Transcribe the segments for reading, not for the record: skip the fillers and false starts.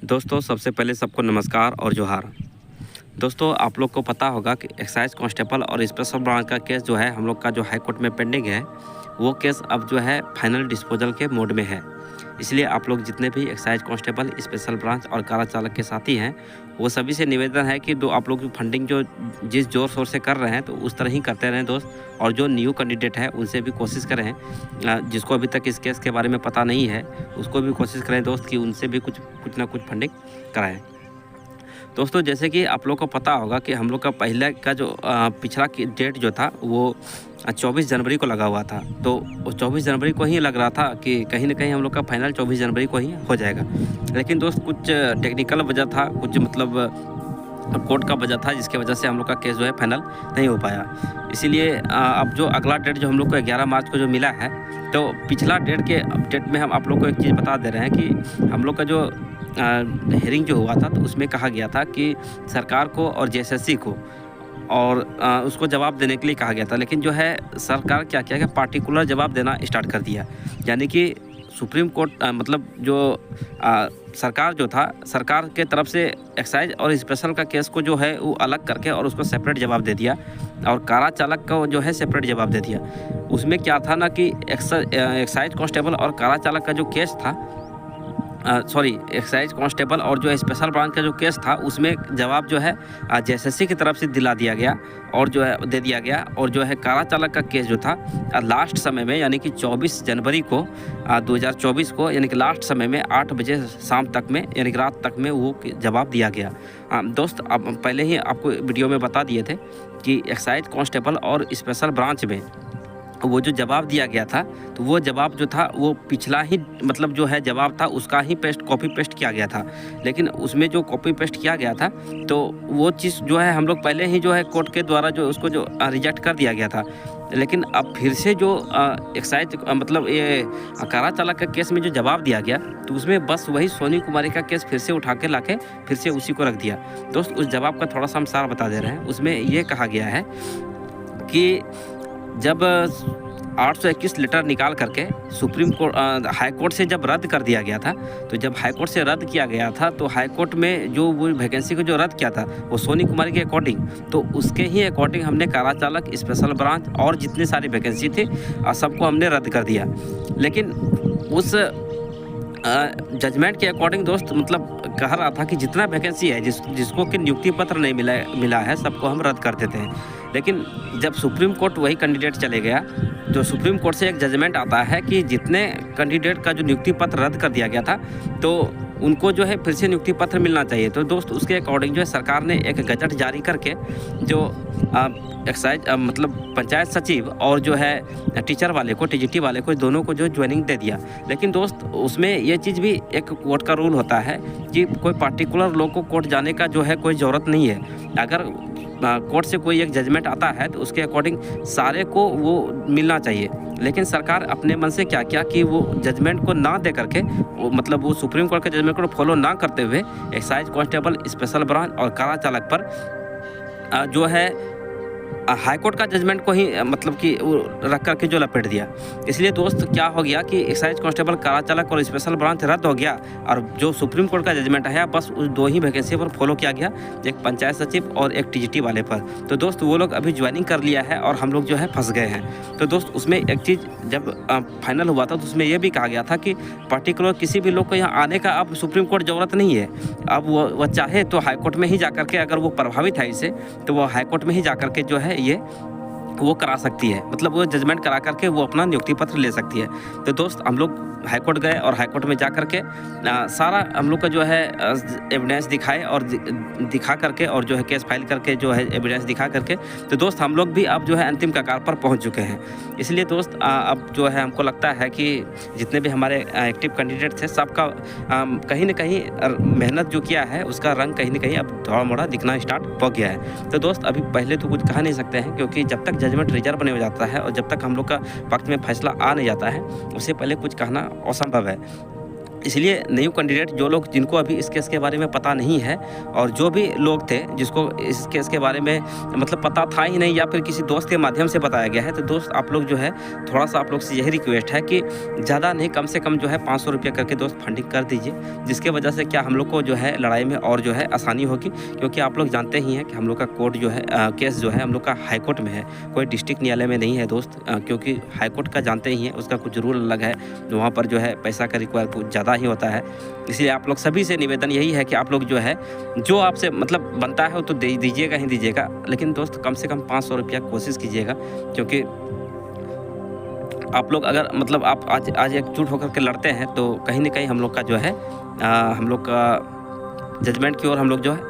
दोस्तों सबसे पहले सबको नमस्कार और जोहार। दोस्तों आप लोग को पता होगा कि एक्साइज कांस्टेबल और स्पेशल ब्रांच का केस जो है हम लोग का जो हाई कोर्ट में पेंडिंग है, वो केस अब जो है फाइनल डिस्पोजल के मोड में है। इसलिए आप लोग जितने भी एक्साइज कांस्टेबल, स्पेशल ब्रांच और कारा चालक के साथी हैं, वो सभी से निवेदन है कि आप लोग फंडिंग जो जिस ज़ोर शोर से कर रहे हैं तो उस तरह ही करते रहें दोस्त। और जो न्यू कैंडिडेट है उनसे भी कोशिश करें, जिसको अभी तक इस केस के बारे में पता नहीं है उसको भी कोशिश करें दोस्त कि उनसे भी कुछ ना कुछ फंडिंग कराएं। दोस्तों जैसे कि आप लोग को पता होगा कि हम लोग का पहले का जो पिछला डेट जो था वो 24 जनवरी को लगा हुआ था। तो 24 जनवरी को ही लग रहा था कि कहीं ना कहीं हम लोग का फाइनल 24 जनवरी को ही हो जाएगा। लेकिन दोस्त कुछ टेक्निकल वजह था, कुछ मतलब कोर्ट का वजह था, जिसके वजह से हम लोग का केस जो है फाइनल नहीं हो पाया। इसीलिए अब जो अगला डेट जो हम लोग को 11 मार्च को जो मिला है, तो पिछला डेट में हम आप लोग को एक चीज़ बता दे रहे हैं कि हम लोग का जो हेयरिंग जो हुआ था तो उसमें कहा गया था कि सरकार को और जेएसएससी को और उसको जवाब देने के लिए कहा गया था। लेकिन जो है सरकार क्या किया कि पार्टिकुलर जवाब देना स्टार्ट कर दिया। यानी कि सुप्रीम कोर्ट मतलब जो सरकार जो था, सरकार के तरफ से एक्साइज और स्पेशल का केस को जो है वो अलग करके और उसको सेपरेट जवाब दे दिया, और कारा चालक को जो है सेपरेट जवाब दे दिया। उसमें क्या था ना कि एक्साइज कांस्टेबल और कारा चालक का जो केस था, एक्साइज कांस्टेबल और जो स्पेशल ब्रांच का जो केस था, उसमें जवाब जो है जेएसएससी की तरफ से दिला दिया गया और जो है दे दिया गया। और जो है कारा चालक का केस जो था लास्ट समय में, यानी कि 24 जनवरी को 2024 को, यानी कि लास्ट समय में 8 बजे शाम तक में, यानी कि रात तक में वो जवाब दिया गया। दोस्त अब पहले ही आपको वीडियो में बता दिए थे कि एक्साइज कांस्टेबल और स्पेशल ब्रांच में वो जो जवाब दिया गया था, तो वो जवाब जो था वो पिछला ही मतलब जो है जवाब था उसका ही कॉपी पेस्ट किया गया था। लेकिन उसमें जो कॉपी पेस्ट किया गया था तो वो चीज़ जो है हम लोग पहले ही जो है कोर्ट के द्वारा जो उसको जो रिजेक्ट कर दिया गया था। लेकिन अब फिर से जो एक्साइज मतलब ये कारा चालक का केस में जो जवाब दिया गया, तो उसमें बस वही सोनी कुमारी का केस फिर से उठा के लाके फिर से उसी को रख दिया। दोस्त उस जवाब का थोड़ा सा हम सार बता दे रहे हैं। उसमें ये कहा गया है कि जब 821 लेटर निकाल करके सुप्रीम कोर्ट हाई कोर्ट से जब रद्द कर दिया गया था, तो जब हाई कोर्ट से रद्द किया गया था तो हाई कोर्ट में जो वो वैकेंसी को जो रद्द किया था वो सोनी कुमारी के अकॉर्डिंग, तो उसके ही अकॉर्डिंग हमने कारा चालक, स्पेशल ब्रांच और जितनी सारी वैकेंसी थी सबको हमने रद्द कर दिया। लेकिन उस जजमेंट के अकॉर्डिंग दोस्त मतलब कह रहा था कि जितना वैकेंसी है जिसको कि नियुक्ति पत्र नहीं मिला है सबको हम रद्द कर देते हैं। लेकिन जब सुप्रीम कोर्ट वही कैंडिडेट चले गया, जो सुप्रीम कोर्ट से एक जजमेंट आता है कि जितने कैंडिडेट का जो नियुक्ति पत्र रद्द कर दिया गया था तो उनको जो है फिर से नियुक्ति पत्र मिलना चाहिए। तो दोस्त उसके अकॉर्डिंग जो है सरकार ने एक गजट जारी करके जो एक्साइज मतलब पंचायत सचिव और जो है टीचर वाले को, टीजीटी वाले को, दोनों को जो ज्वाइनिंग दे दिया। लेकिन दोस्त उसमें ये चीज़ भी एक कोर्ट का रूल होता है कि कोई पार्टिकुलर लोग को कोर्ट जाने का जो है कोई ज़रूरत नहीं है। अगर कोर्ट से कोई एक जजमेंट आता है तो उसके अकॉर्डिंग सारे को वो मिलना चाहिए। लेकिन सरकार अपने मन से क्या किया कि वो जजमेंट को ना दे करके मतलब वो सुप्रीम कोर्ट के जजमेंट को फॉलो ना करते हुए एक्साइज कांस्टेबल, स्पेशल ब्रांच और कारा चालक पर जो है हाई कोर्ट का जजमेंट को ही मतलब कि रख करके जो लपेट दिया। इसलिए दोस्त क्या हो गया कि एक्साइज कांस्टेबल, कारा चालक और स्पेशल ब्रांच रद्द हो गया, और जो सुप्रीम कोर्ट का जजमेंट है बस उस दो ही वैकेंसी पर फॉलो किया गया, एक पंचायत सचिव और एक टीजीटी वाले पर। तो दोस्त वो लोग अभी ज्वाइनिंग कर लिया है और हम लोग जो है फंस गए हैं। तो दोस्त उसमें एक चीज़ जब फाइनल हुआ था तो उसमें यह भी कहा गया था कि पर्टिकुलर किसी भी लोग को यहाँ आने का अब सुप्रीम कोर्ट ज़रूरत नहीं है। अब वो चाहे तो हाई कोर्ट में ही जा करके, अगर वो प्रभावित है इससे, तो वो हाई कोर्ट में ही जा करके जो है ये वो करा सकती है, मतलब वो जजमेंट करा करके वो अपना नियुक्ति पत्र ले सकती है। तो दोस्त हम लोग हाई कोर्ट गए और हाई कोर्ट में जा करके सारा हम लोग का जो है एविडेंस दिखाए और दिखा करके और जो है केस फाइल करके जो है एविडेंस दिखा करके, तो दोस्त हम लोग भी अब जो है अंतिम कगार पर पहुंच चुके हैं। इसलिए दोस्त अब जो है हमको लगता है कि जितने भी हमारे एक्टिव कैंडिडेट थे सबका कहीं ना कहीं मेहनत जो किया है उसका रंग कहीं ना कहीं अब थोड़ा मोड़ा दिखना स्टार्ट हो गया है। तो दोस्त अभी पहले तो कुछ कहा नहीं सकते हैं, क्योंकि जब तक जजमेंट रिजर्व नहीं हो जाता है और जब तक हम लोग का वक्त में फैसला आ नहीं जाता है, उससे पहले कुछ कहना असंभव है। इसलिए न्यू कैंडिडेट जो लोग जिनको अभी इस केस के बारे में पता नहीं है, और जो भी लोग थे जिसको इस केस के बारे में मतलब पता था ही नहीं या फिर किसी दोस्त के माध्यम से बताया गया है, तो दोस्त आप लोग जो है थोड़ा सा आप लोग से यही रिक्वेस्ट है कि ज़्यादा नहीं, कम से कम जो है 500 रुपये करके दोस्त फंडिंग कर दीजिए, जिसके वजह से क्या हम लोग को जो है लड़ाई में और जो है आसानी होगी। क्योंकि आप लोग जानते ही हैं कि हम लोग का कोर्ट जो है केस जो है हम लोग का हाई कोर्ट में है, कोई डिस्ट्रिक्ट न्यायालय में नहीं है दोस्त। क्योंकि हाई कोर्ट का जानते ही हैं, उसका कुछ रूल अलग है, वहाँ पर जो है पैसा का रिक्वायर कुछ ज़्यादा ही होता है। इसलिए आप लोग सभी से निवेदन यही है कि आप लोग जो है जो आपसे मतलब बनता है वो तो दे दीजिएगा ही दीजिएगा, लेकिन दोस्त कम से कम 500 रुपया कोशिश कीजिएगा। क्योंकि आप लोग अगर मतलब आप आज एकजुट होकर के लड़ते हैं तो कहीं ना कहीं हम लोग का जो है हम लोग का जजमेंट की ओर हम लोग जो है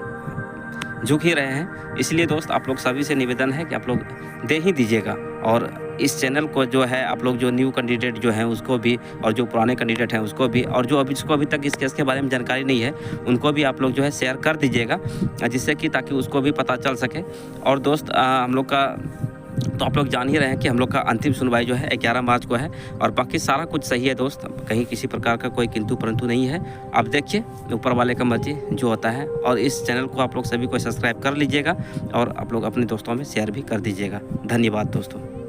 झुक ही रहे हैं। इसलिए दोस्त आप लोग सभी से निवेदन है कि आप लोग दे ही दीजिएगा, और इस चैनल को जो है आप लोग जो न्यू कैंडिडेट जो हैं उसको भी, और जो पुराने कैंडिडेट हैं उसको भी, और जो जिसको अभी तक इस केस के बारे में जानकारी नहीं है उनको भी आप लोग जो है शेयर कर दीजिएगा, जिससे कि ताकि उसको भी पता चल सके। और दोस्त हम लोग का तो आप लोग जान ही रहे हैं कि हम लोग का अंतिम सुनवाई जो है 11 मार्च को है, और बाकी सारा कुछ सही है दोस्त, कहीं किसी प्रकार का कोई किंतु परंतु नहीं है। आप देखिए ऊपर वाले का मर्जी जो होता है, और इस चैनल को आप लोग सभी को सब्सक्राइब कर लीजिएगा, और आप लोग अपने दोस्तों में शेयर भी कर दीजिएगा। धन्यवाद दोस्तों।